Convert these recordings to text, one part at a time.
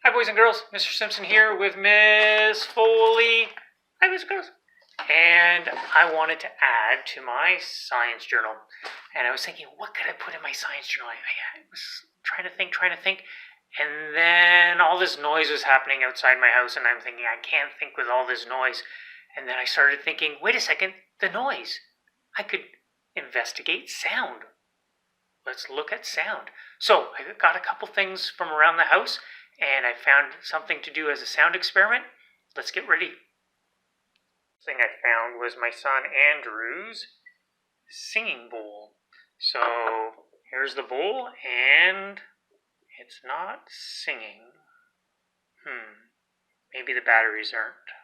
Hi boys and girls, Mr. Simpson here with Miss Foley. Hi boys and girls. And I wanted to add to my science journal. And I was thinking, what could I put in my science journal? I was trying to think. And then all this noise was happening outside my house, and I'm thinking, I can't think with all this noise. And then I started thinking, wait a second, the noise. I could investigate sound. Let's look at sound. So I got a couple things from around the house, and I found something to do as a sound experiment. Let's get ready. The thing I found was my son Andrew's singing bowl. So here's the bowl, and it's not singing. Maybe the batteries aren't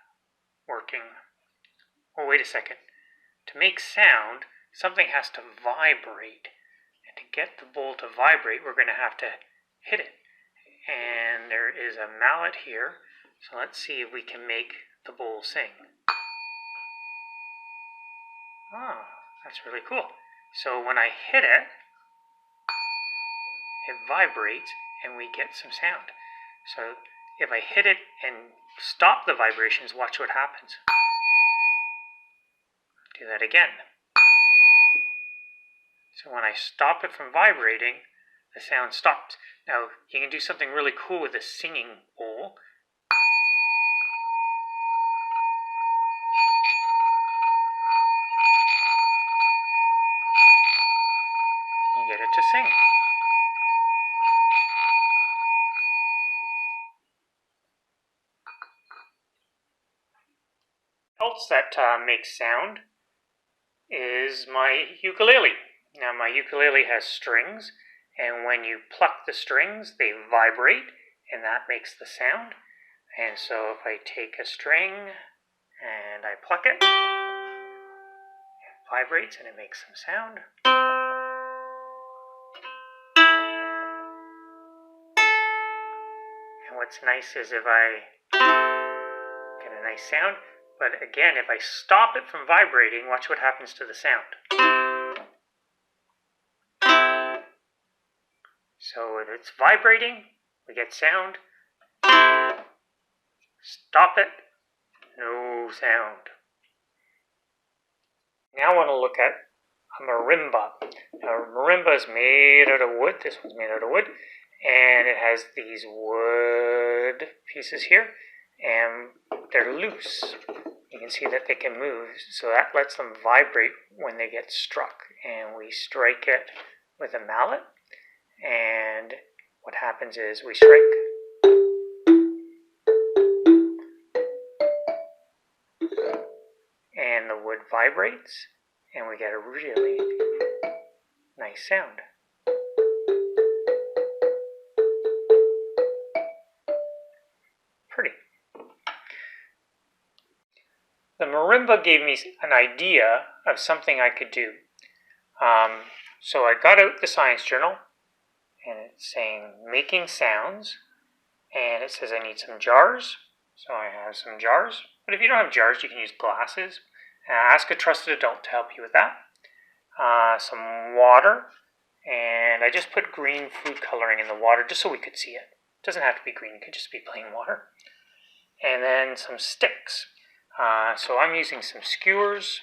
working. Oh, wait a second. To make sound, something has to vibrate. And to get the bowl to vibrate, we're going to have to hit it. And there is a mallet here. So let's see if we can make the bowl sing. Oh, that's really cool. So when I hit it, it vibrates and we get some sound. So if I hit it and stop the vibrations, watch what happens. Do that again. So when I stop it from vibrating, the sound stops. Now, you can do something really cool with a singing bowl. You get it to sing. Else that makes sound is my ukulele. Now my ukulele has strings, and when you pluck the strings, they vibrate, and that makes the sound. And so if I take a string and I pluck it, it vibrates and it makes some sound. And what's nice is if I get a nice sound, but again, if I stop it from vibrating, watch what happens to the sound. So if it's vibrating, we get sound. Stop it, no sound. Now I want to look at a marimba. Now a marimba is made out of wood. This one's made out of wood. And it has these wood pieces here. And they're loose. You can see that they can move. So that lets them vibrate when they get struck. And we strike it with a mallet. And what happens is we strike. And the wood vibrates, and we get a really nice sound. Pretty. The marimba gave me an idea of something I could do. So I got out the science journal, and it's saying making sounds, and it says I need some jars. So I have some jars, but if you don't have jars, you can use glasses. Ask a trusted adult to help you with that. Some water, and I just put green food coloring in the water just so we could see it. It doesn't have to be green, it could just be plain water. And then some sticks. So I'm using some skewers.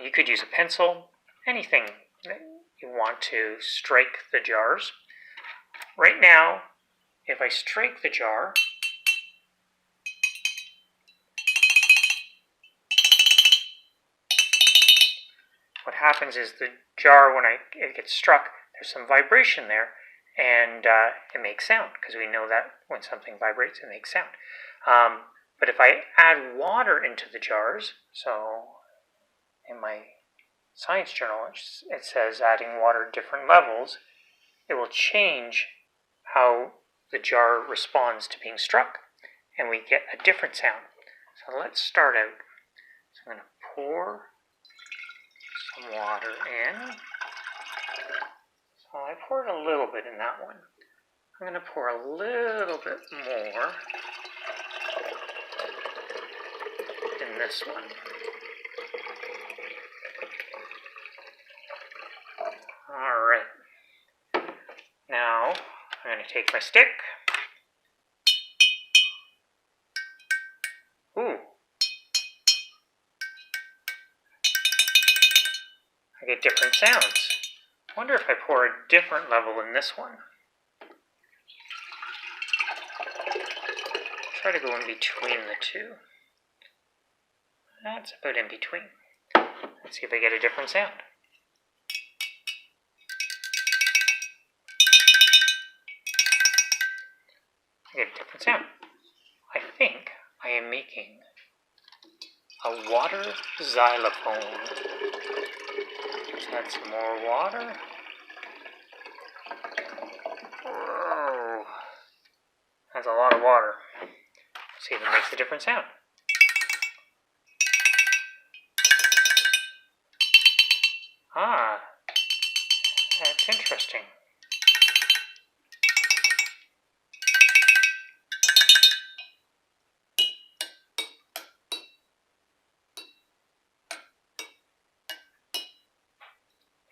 You could use a pencil, anything that you want to strike the jars. Right now, if I strike the jar, what happens is the jar, when it gets struck, there's some vibration there, and it makes sound, because we know that when something vibrates, it makes sound. But if I add water into the jars, so in my science journal, it says adding water at different levels, it will change how the jar responds to being struck, and we get a different sound. So let's start out. So I'm going to pour some water in. So I poured a little bit in that one. I'm going to pour a little bit more in this one. Alright. Now I'm going to take my stick Ooh. I get different sounds. I wonder if I pour a different level in this one. Try to go in between the two. That's about in between. Let's see if I get a different sound. I get a different sound. I think I am making a water xylophone. Let's add some more water. Whoa. That's a lot of water. Let's see if it makes a different sound. Ah, that's interesting.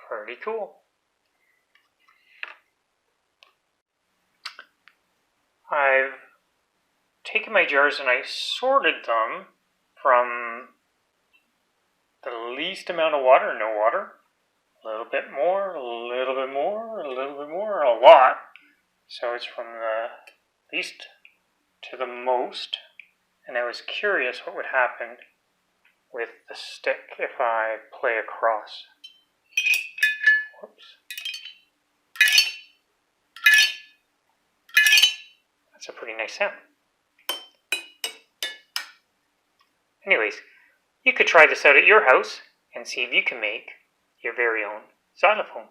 Pretty cool. I've taken my jars and I sorted them from the least amount of water, no water, a little bit more, a little bit more, a little bit more, a lot. So it's from the least to the most. And I was curious what would happen with the stick if I play across. Whoops. That's a pretty nice sound. Anyways, you could try this out at your house and see if you can make your very own xylophone.